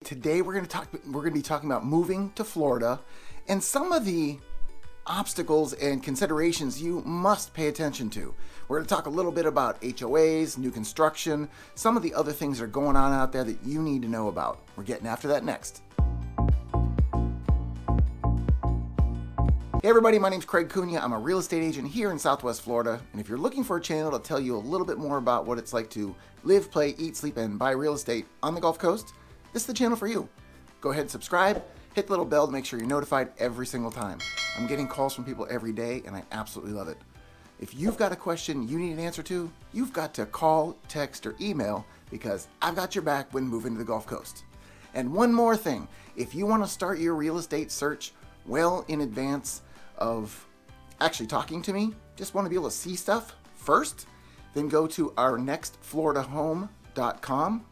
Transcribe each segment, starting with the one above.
Today we're going to be talking about moving to Florida and some of the obstacles and considerations you must pay attention to. We're going to talk a little bit about HOAs, new construction, some of the other things that are going on out there that you need to know about. We're getting after that next. Hey everybody, my name's Craig Cunha. I'm a real estate agent here in Southwest Florida, and if you're looking for a channel to tell you a little bit more about what it's like to live, play, eat, sleep, and buy real estate on the Gulf Coast, this is the channel for you. Go ahead and subscribe, hit the little bell to make sure you're notified every single time. I'm getting calls from people every day, and I absolutely love it. If you've got a question you need an answer to, you've got to call, text, or email, because I've got your back when moving to the Gulf Coast. And one more thing, if you want to start your real estate search well in advance of actually talking to me, just want to be able to see stuff first, then go to ournextfloridahome.com.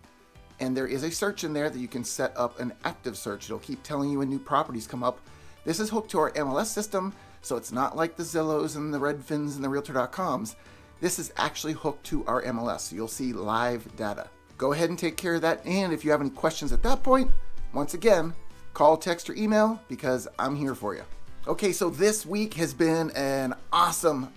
And there is a search in there that you can set up an active search. It'll keep telling you when new properties come up. This is hooked to our MLS system, so it's not like the Zillows and the Redfins and the Realtor.coms. This is actually hooked to our MLS, so you'll see live data. Go ahead and take care of that, and if you have any questions at that point, once again, call, text, or email, because I'm here for you. Okay, so this week has been an awesome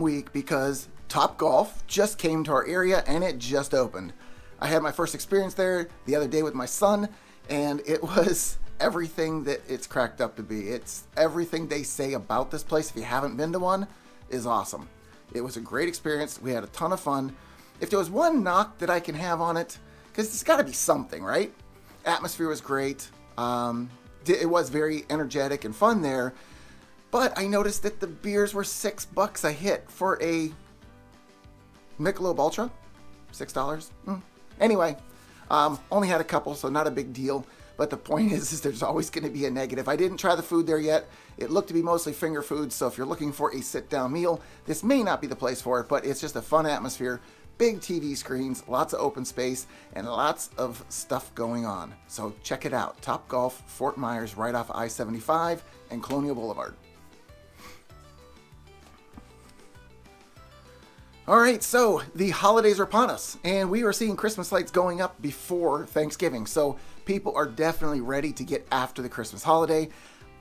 week because Topgolf just came to our area and it just opened. I had my first experience there the other day with my son, and it was everything that it's cracked up to be. It's everything they say about this place, if you haven't been to one, is awesome. It was a great experience. We had a ton of fun. If there was one knock that I can have on it, because it's got to be something, right? Atmosphere was great. It was very energetic and fun there, but I noticed that the beers were $6 a hit for a Michelob Ultra. $6. Anyway, only had a couple, so not a big deal. But the point is there's always going to be a negative. I didn't try the food there yet. It looked to be mostly finger food, so if you're looking for a sit-down meal, this may not be the place for it, but it's just a fun atmosphere. Big TV screens, lots of open space, and lots of stuff going on. So check it out. Topgolf, Fort Myers, right off I-75 and Colonial Boulevard. All right, so the holidays are upon us, and we are seeing Christmas lights going up before Thanksgiving. So people are definitely ready to get after the Christmas holiday.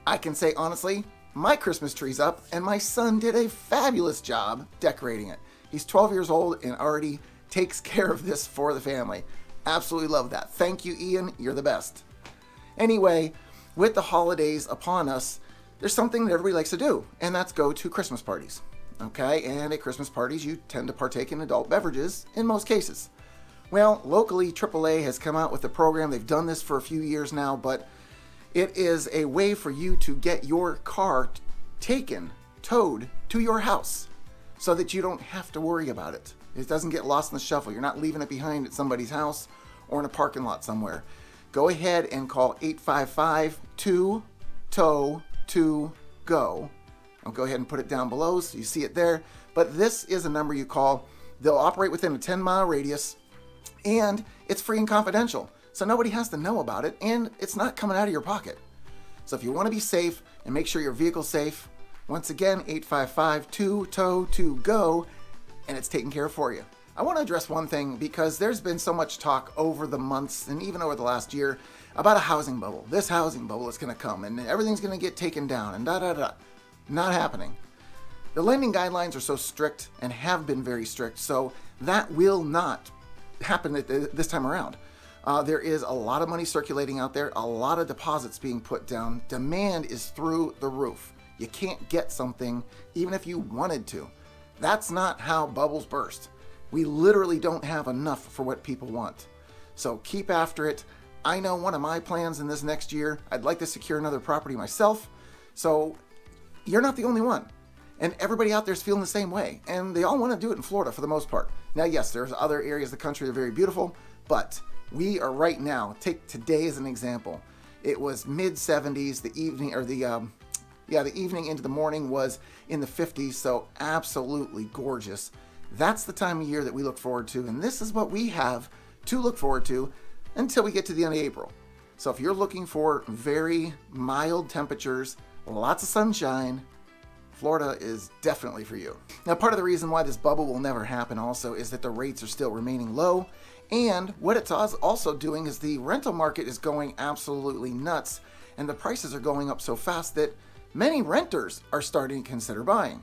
I can say honestly, my Christmas tree's up, and my son did a fabulous job decorating it. He's 12 years old and already takes care of this for the family. Absolutely love that. Thank you, Ian. You're the best. Anyway, with the holidays upon us, there's something that everybody likes to do, and that's go to Christmas parties. Okay, and at Christmas parties, you tend to partake in adult beverages in most cases. Well, locally, AAA has come out with a program. They've done this for a few years now, but it is a way for you to get your car towed to your house so that you don't have to worry about it. It doesn't get lost in the shuffle. You're not leaving it behind at somebody's house or in a parking lot somewhere. Go ahead and call 855-2-TOW-2-GO. I'll go ahead and put it down below so you see it there. But this is a number you call. They'll operate within a 10-mile radius, and it's free and confidential. So nobody has to know about it, and it's not coming out of your pocket. So if you want to be safe and make sure your vehicle's safe, once again, 855-2-TOW-2-GO, and it's taken care of for you. I want to address one thing because there's been so much talk over the months and even over the last year about a housing bubble. This housing bubble is going to come, and everything's going to get taken down, and da-da-da. Not happening. The lending guidelines are so strict and have been very strict, so that will not happen at this time around. There is a lot of money circulating out there, a lot of deposits being put down. Demand is through the roof. You can't get something even if you wanted to. That's not how bubbles burst. We literally don't have enough for what people want. So keep after it. I know one of my plans in this next year, I'd like to secure another property myself. So you're not the only one. And everybody out there is feeling the same way. And they all want to do it in Florida for the most part. Now, yes, there's other areas of the country that are very beautiful, but we are right now, take today as an example. It was mid-70s, the evening into the morning was in the 50s, so absolutely gorgeous. That's the time of year that we look forward to, and this is what we have to look forward to until we get to the end of April. So if you're looking for very mild temperatures, lots of sunshine, Florida is definitely for you. Now, part of the reason why this bubble will never happen also is that the rates are still remaining low, And what it's also doing is the rental market is going absolutely nuts, and the prices are going up so fast that many renters are starting to consider buying.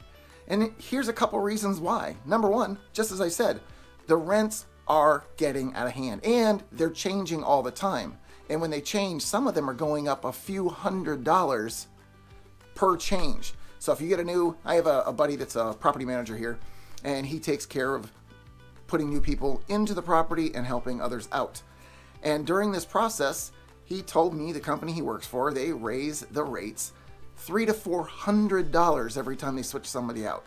And here's a couple reasons why. Number one, just as I said, the rents are getting out of hand and they're changing all the time. And when they change, some of them are going up a few $100s per change. So if you get I have a buddy that's a property manager here, and he takes care of putting new people into the property and helping others out. And during this process, he told me the company he works for, they raise the rates $300 to $400 every time they switch somebody out.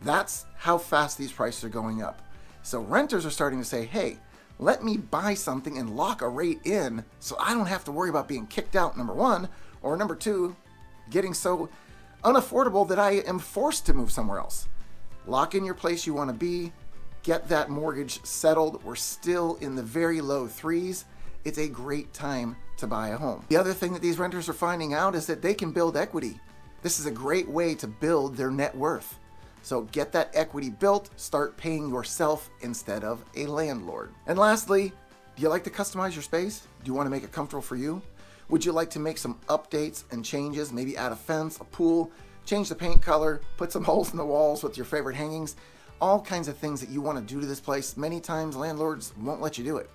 That's how fast these prices are going up. So renters are starting to say, hey, let me buy something and lock a rate in so I don't have to worry about being kicked out, number one, or number two, getting so unaffordable that I am forced to move somewhere else. Lock in your place you want to be, get that mortgage settled. We're still in the very low threes. It's a great time to buy a home. The other thing that these renters are finding out is that they can build equity. This is a great way to build their net worth. So get that equity built, start paying yourself instead of a landlord. And lastly, do you like to customize your space? Do you want to make it comfortable for you? Would you like to make some updates and changes, maybe add a fence, a pool, change the paint color, put some holes in the walls with your favorite hangings? All kinds of things that you want to do to this place. Many times landlords won't let you do it.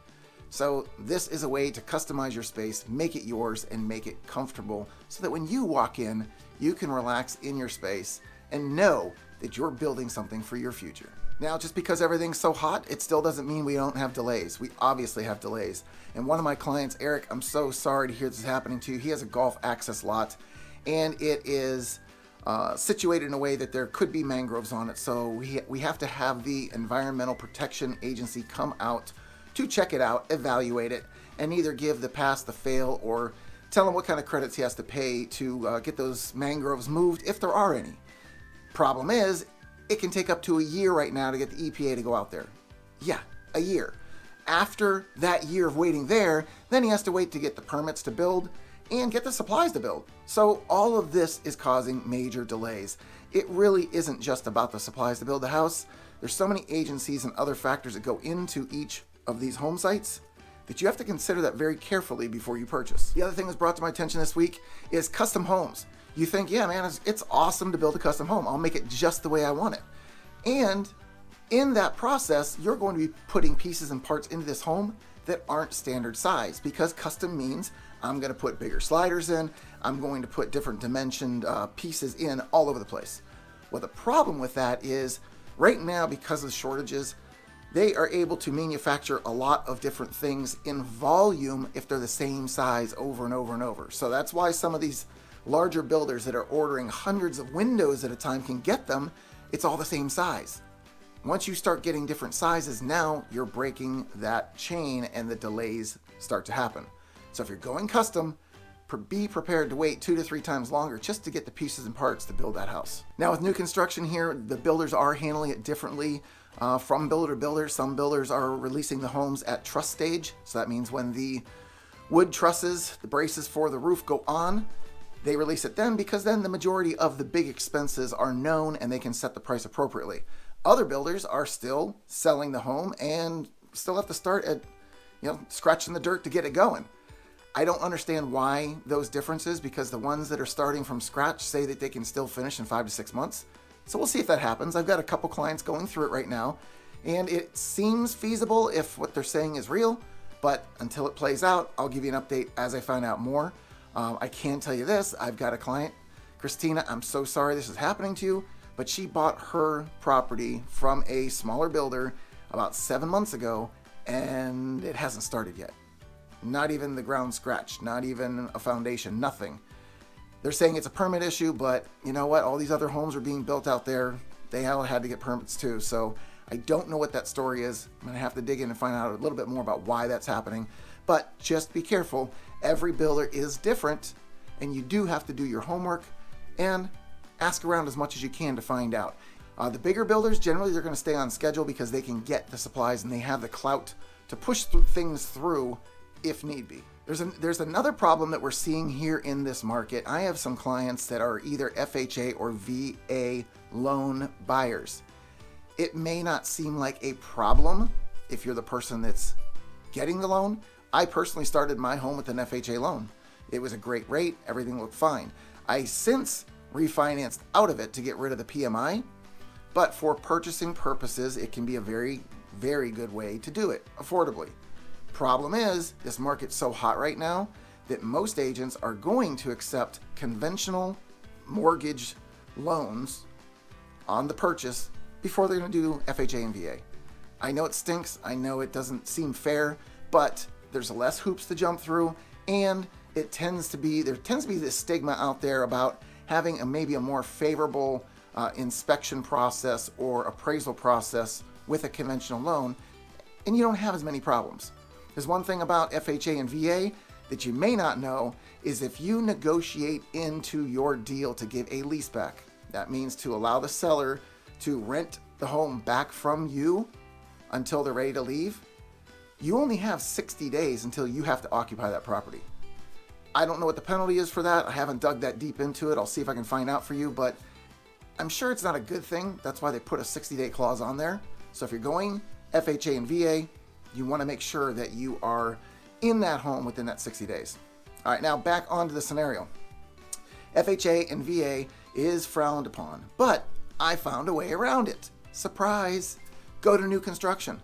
So this is a way to customize your space, make it yours, and make it comfortable so that when you walk in, you can relax in your space and know that you're building something for your future. Now, just because everything's so hot, it still doesn't mean we don't have delays. We obviously have delays. And one of my clients, Eric, I'm so sorry to hear this is happening to you. He has a golf access lot, and it is situated in a way that there could be mangroves on it. So we have to have the Environmental Protection Agency come out to check it out, evaluate it, and either give the pass, the fail, or tell him what kind of credits he has to pay to get those mangroves moved, if there are any. Problem is, it can take up to a year right now to get the EPA to go out there. Yeah, a year. After that year of waiting there, then he has to wait to get the permits to build and get the supplies to build. So all of this is causing major delays. It really isn't just about the supplies to build the house. There's so many agencies and other factors that go into each of these home sites that you have to consider that very carefully before you purchase. The other thing that's brought to my attention this week is custom homes. You think, yeah, man, it's awesome to build a custom home. I'll make it just the way I want it. And in that process, you're going to be putting pieces and parts into this home that aren't standard size, because custom means I'm going to put bigger sliders in. I'm going to put different dimensioned pieces in all over the place. Well, the problem with that is right now, because of shortages, they are able to manufacture a lot of different things in volume if they're the same size over and over and over. So that's why some of these larger builders that are ordering hundreds of windows at a time can get them. It's all the same size. Once you start getting different sizes, now you're breaking that chain and the delays start to happen. So if you're going custom, be prepared to wait 2 to 3 times longer just to get the pieces and parts to build that house. Now with new construction here, the builders are handling it differently from builder to builder. Some builders are releasing the homes at truss stage. So that means when the wood trusses, the braces for the roof go on, they release it then, because then the majority of the big expenses are known and they can set the price appropriately. Other builders are still selling the home and still have to start at, scratching the dirt to get it going. I don't understand why those differences, because the ones that are starting from scratch say that they can still finish in 5 to 6 months. So we'll see if that happens. I've got a couple clients going through it right now, and it seems feasible if what they're saying is real, but until it plays out, I'll give you an update as I find out more. I can tell you this, I've got a client, Christina, I'm so sorry this is happening to you, but she bought her property from a smaller builder about 7 months ago, and it hasn't started yet. Not even the ground scratched, not even a foundation, nothing. They're saying it's a permit issue, but you know what? All these other homes are being built out there. They all had to get permits too. So I don't know what that story is. I'm going to have to dig in and find out a little bit more about why that's happening. But just be careful. Every builder is different, and you do have to do your homework and ask around as much as you can to find out. The bigger builders, generally, they're going to stay on schedule because they can get the supplies and they have the clout to push things through if need be. There's another problem that we're seeing here in this market. I have some clients that are either FHA or VA loan buyers. It may not seem like a problem if you're the person that's getting the loan, I personally started my home with an FHA loan. It was a great rate. Everything looked fine. I since refinanced out of it to get rid of the PMI, but for purchasing purposes, it can be a very, very good way to do it affordably. Problem is, this market's so hot right now that most agents are going to accept conventional mortgage loans on the purchase before they're going to do FHA and VA. I know it stinks. I know it doesn't seem fair, but there's less hoops to jump through, and there tends to be this stigma out there about having maybe a more favorable inspection process or appraisal process with a conventional loan, and you don't have as many problems. There's one thing about FHA and VA that you may not know is if you negotiate into your deal to give a lease back, that means to allow the seller to rent the home back from you until they're ready to leave, you only have 60 days until you have to occupy that property. I don't know what the penalty is for that. I haven't dug that deep into it. I'll see if I can find out for you, but I'm sure it's not a good thing. That's why they put a 60-day clause on there. So if you're going FHA and VA, you want to make sure that you are in that home within that 60 days. All right, now back onto the scenario. FHA and VA is frowned upon, but I found a way around it. Surprise! Go to new construction.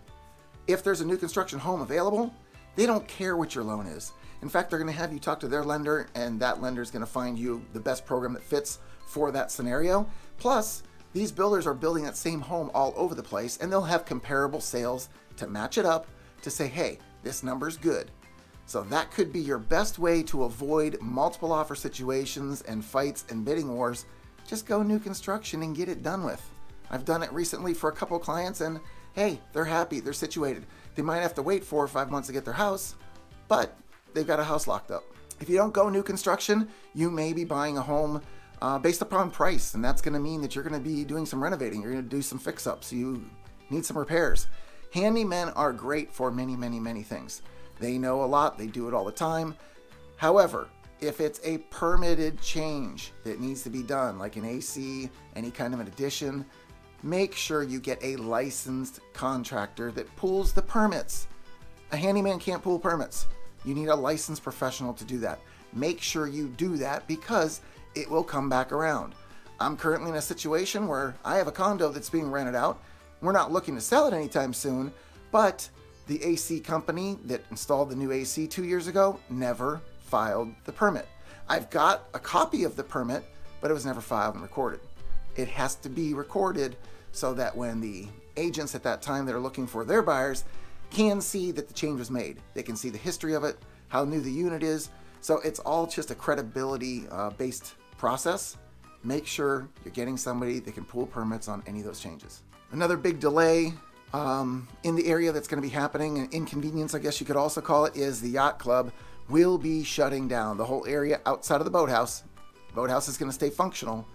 If there's a new construction home available, they don't care what your loan is. In fact, they're going to have you talk to their lender, and that lender is going to find you the best program that fits for that scenario. Plus, these builders are building that same home all over the place, and they'll have comparable sales to match it up to say, hey, this number's good. So that could be your best way to avoid multiple offer situations and fights and bidding wars. Just go new construction and get it done with. I've done it recently for a couple of clients, and hey, they're happy, they're situated. They might have to wait 4 or 5 months to get their house, but they've got a house locked up. If you don't go new construction, you may be buying a home based upon price, and that's going to mean that you're going to be doing some renovating. You're going to do some fix-ups. You need some repairs. Handymen are great for many, many, many things. They know a lot. They do it all the time. However, if it's a permitted change that needs to be done, like an AC, any kind of an addition, make sure you get a licensed contractor that pulls the permits. A handyman can't pull permits. You need a licensed professional to do that. Make sure you do that because it will come back around. I'm currently in a situation where I have a condo that's being rented out. We're not looking to sell it anytime soon, but the AC company that installed the new AC 2 years ago never filed the permit. I've got a copy of the permit, but it was never filed and recorded. It has to be recorded so that when the agents at that time that are looking for their buyers can see that the change was made. They can see the history of it, how new the unit is. So it's all just a credibility based process. Make sure you're getting somebody that can pull permits on any of those changes. Another big delay in the area that's going to be happening, an inconvenience I guess you could also call it, is the yacht club will be shutting down. The whole area outside of the boathouse. The boathouse is going to stay functional.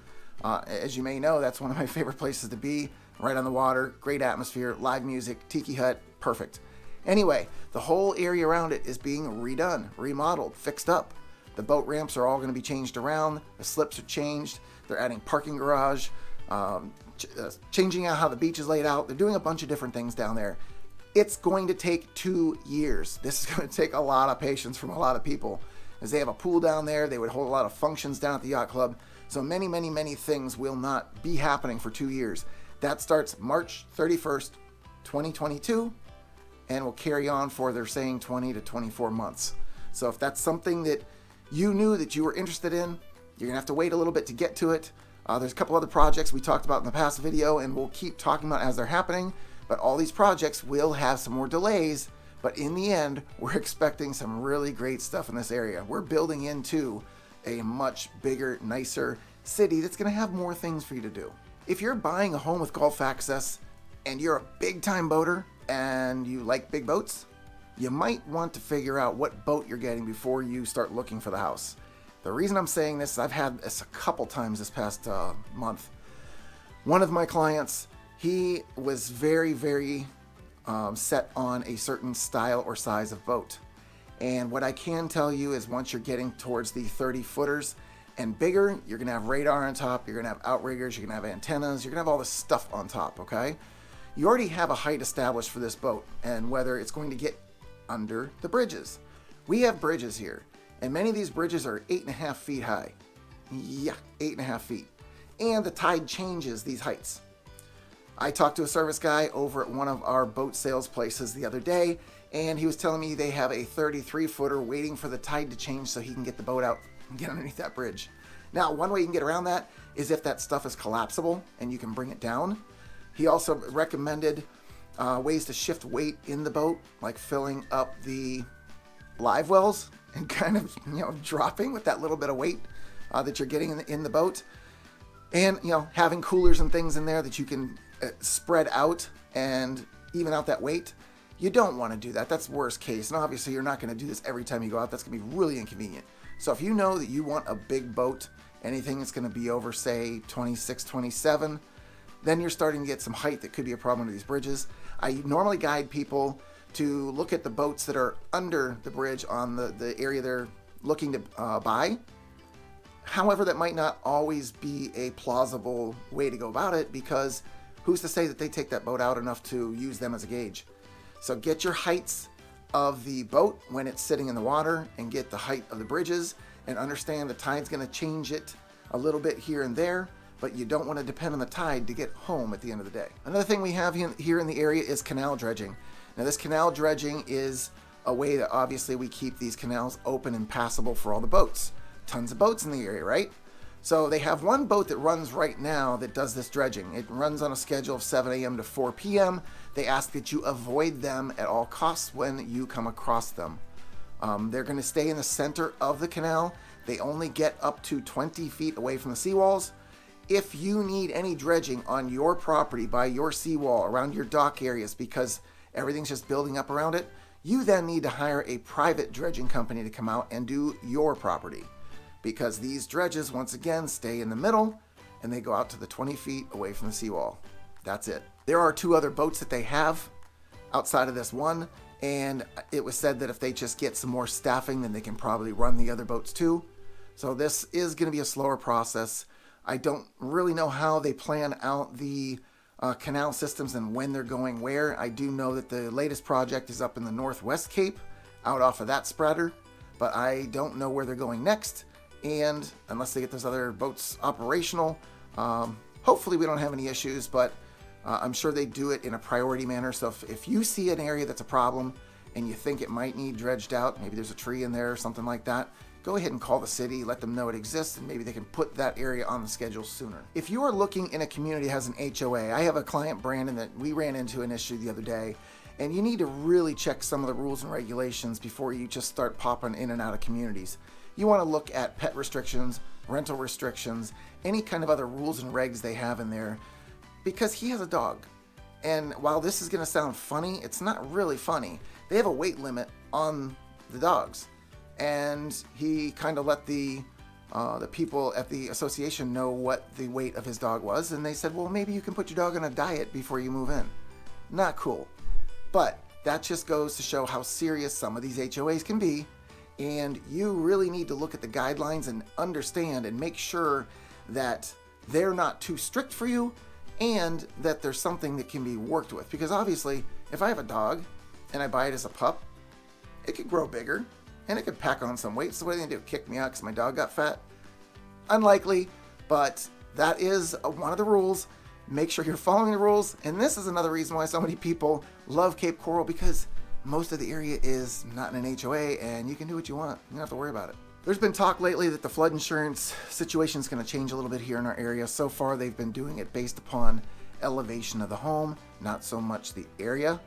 As you may know, that's one of my favorite places to be, right on the water, great atmosphere, live music, tiki hut, perfect. Anyway, the whole area around it is being redone, remodeled, fixed up. The boat ramps are all going to be changed around, the slips are changed, they're adding parking garage, changing out how the beach is laid out. They're doing a bunch of different things down there. It's going to take 2 years. This is going to take a lot of patience from a lot of people, as they have a pool down there. They would hold a lot of functions down at the yacht club. So many, many, many things will not be happening for 2 years. That starts March 31st, 2022, and will carry on for, they're saying, 20 to 24 months. So if that's something that you knew that you were interested in, you're going to have to wait a little bit to get to it. There's a couple other projects we talked about in the past video, and we'll keep talking about as they're happening. But all these projects will have some more delays. But in the end, we're expecting some really great stuff in this area. We're building into a much bigger, nicer city that's going to have more things for you to do. If you're buying a home with Gulf access and you're a big-time boater and you like big boats, you might want to figure out what boat you're getting before you start looking for the house. The reason I'm saying this is I've had this a couple times this past month. One of my clients, he was very, very set on a certain style or size of boat. And what I can tell you is once you're getting towards the 30 footers and bigger, you're going to have radar on top, you're going to have outriggers, you're going to have antennas, you're going to have all this stuff on top, okay? You already have a height established for this boat, and whether it's going to get under the bridges. We have bridges here, and many of these bridges are 8.5 feet high. Yeah, 8.5 feet. And the tide changes these heights. I talked to a service guy over at one of our boat sales places the other day, and he was telling me they have a 33-footer waiting for the tide to change so he can get the boat out and get underneath that bridge. Now, one way you can get around that is if that stuff is collapsible and you can bring it down. He also recommended ways to shift weight in the boat, like filling up the live wells and kind of, dropping with that little bit of weight that you're getting in the boat. And, having coolers and things in there that you can spread out and even out that weight. You don't want to do that. That's worst case. And obviously you're not going to do this every time you go out. That's going to be really inconvenient. So if you know that you want a big boat, anything that's going to be over, say, 26, 27, then you're starting to get some height that could be a problem with these bridges. I normally guide people to look at the boats that are under the bridge on the area they're looking to buy. However, that might not always be a plausible way to go about it, because who's to say that they take that boat out enough to use them as a gauge? So get your heights of the boat when it's sitting in the water, and get the height of the bridges, and understand the tide's going to change it a little bit here and there, but you don't want to depend on the tide to get home at the end of the day. Another thing we have here in the area is canal dredging. Now, this canal dredging is a way that obviously we keep these canals open and passable for all the boats. Tons of boats in the area, right? So they have one boat that runs right now that does this dredging. It runs on a schedule of 7 a.m. to 4 p.m. They ask that you avoid them at all costs when you come across them. They're going to stay in the center of the canal. They only get up to 20 feet away from the seawalls. If you need any dredging on your property, by your seawall, around your dock areas, because everything's just building up around it, you then need to hire a private dredging company to come out and do your property. Because these dredges, once again, stay in the middle, and they go out to the 20 feet away from the seawall. That's it. There are 2 other boats that they have outside of this one, and it was said that if they just get some more staffing, then they can probably run the other boats too. So this is going to be a slower process. I don't really know how they plan out the canal systems and when they're going where. I do know that the latest project is up in the Northwest Cape, out off of that spreader, but I don't know where they're going next. And unless they get those other boats operational, hopefully we don't have any issues, but I'm sure they do it in a priority manner. So if you see an area that's a problem and you think it might need dredged out, maybe there's a tree in there or something like that, go ahead and call the city, let them know it exists, and maybe they can put that area on the schedule sooner. If you are looking in a community that has an HOA, I have a client, Brandon, that we ran into an issue the other day, and you need to really check some of the rules and regulations before you just start popping in and out of communities. You want to look at pet restrictions, rental restrictions, any kind of other rules and regs they have in there, because he has a dog. And while this is going to sound funny, it's not really funny. They have a weight limit on the dogs. And he kind of let the people at the association know what the weight of his dog was. And they said, well, maybe you can put your dog on a diet before you move in. Not cool. But that just goes to show how serious some of these HOAs can be. And you really need to look at the guidelines and understand and make sure that they're not too strict for you, and that there's something that can be worked with. Because obviously, if I have a dog and I buy it as a pup, it could grow bigger and it could pack on some weight. So what are they gonna do? Kick me out because my dog got fat? Unlikely, but that is one of the rules. Make sure you're following the rules. And this is another reason why so many people love Cape Coral, because most of the area is not in an HOA and you can do what you want. You don't have to worry about it. There's been talk lately that the flood insurance situation is going to change a little bit here in our area. So far, they've been doing it based upon elevation of the home, not so much the area.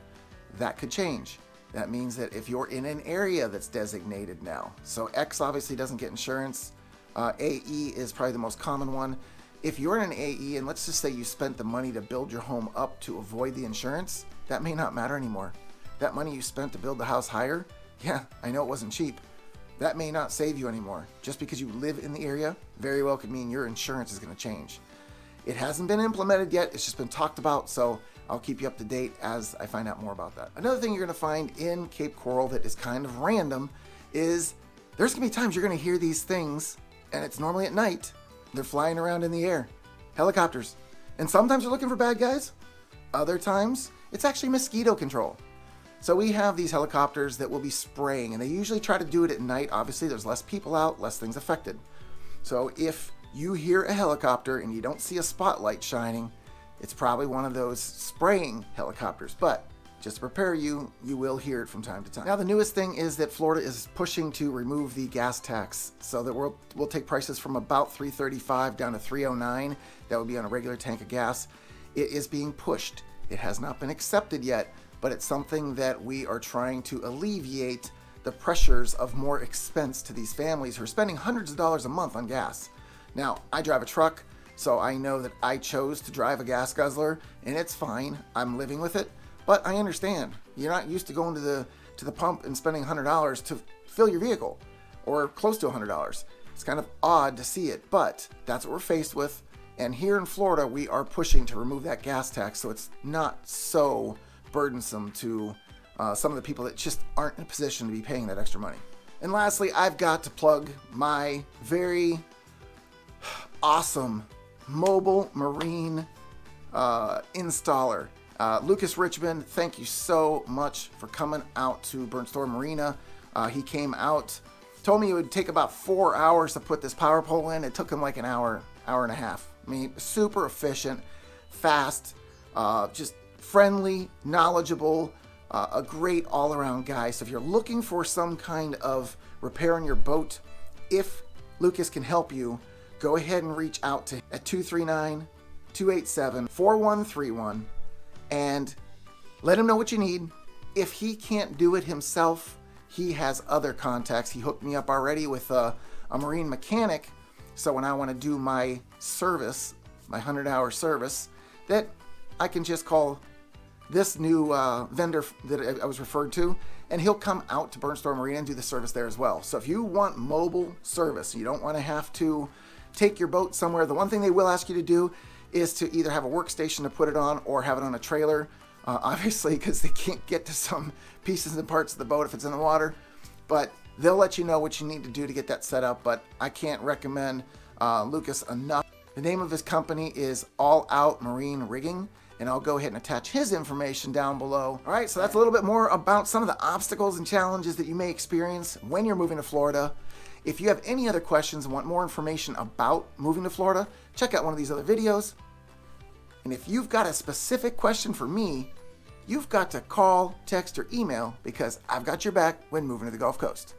That could change. That means that if you're in an area that's designated now, so X obviously doesn't get insurance, AE is probably the most common one. If you're in an AE, and let's just say you spent the money to build your home up to avoid the insurance, that may not matter anymore. That money you spent to build the house higher, yeah, I know it wasn't cheap. That may not save you anymore. Just because you live in the area, very well could mean your insurance is going to change. It hasn't been implemented yet, it's just been talked about, so I'll keep you up to date as I find out more about that. Another thing you're going to find in Cape Coral that is kind of random is there's going to be times you're going to hear these things, and it's normally at night. They're flying around in the air. Helicopters. And sometimes they're looking for bad guys. Other times, it's actually mosquito control. So we have these helicopters that will be spraying, and they usually try to do it at night. Obviously, there's less people out, less things affected. So if you hear a helicopter and you don't see a spotlight shining, it's probably one of those spraying helicopters. But just to prepare you, you will hear it from time to time. Now, the newest thing is that Florida is pushing to remove the gas tax, so that we'll take prices from about $3.35 down to $3.09. That would be on a regular tank of gas. It is being pushed. It has not been accepted yet, but it's something that we are trying to alleviate the pressures of more expense to these families who are spending hundreds of dollars a month on gas. Now, I drive a truck, so I know that I chose to drive a gas guzzler, and it's fine. I'm living with it. But I understand, you're not used to going to the pump and spending $100 to fill your vehicle, or close to $100. It's kind of odd to see it, but that's what we're faced with. And here in Florida, we are pushing to remove that gas tax so it's not so burdensome to some of the people that just aren't in a position to be paying that extra money. And lastly, I've got to plug my very awesome mobile marine installer. Lucas Richmond, thank you so much for coming out to Burnt Store Marina. He came out, told me it would take about 4 hours to put this power pole in. It took him like an hour and a half. I mean, super efficient, fast, just friendly, knowledgeable, a great all-around guy. So if you're looking for some kind of repair on your boat, if Lucas can help you, go ahead and reach out to him at 239-287-4131. And let him know what you need. If he can't do it himself, he has other contacts. He hooked me up already with a marine mechanic. So when I want to do my service, my 100-hour service, that I can just call this new vendor that I was referred to, and he'll come out to Burnt Store Marina and do the service there as well. So if you want mobile service, you don't want to have to take your boat somewhere, the one thing they will ask you to do is to either have a workstation to put it on or have it on a trailer, obviously, because they can't get to some pieces and parts of the boat if it's in the water. But they'll let you know what you need to do to get that set up. But I can't recommend Lucas enough. The name of his company is All Out Marine Rigging, and I'll go ahead and attach his information down below. All right, so that's a little bit more about some of the obstacles and challenges that you may experience when you're moving to Florida. If you have any other questions and want more information about moving to Florida, check out one of these other videos. And if you've got a specific question for me, you've got to call, text, or email, because I've got your back when moving to the Gulf Coast.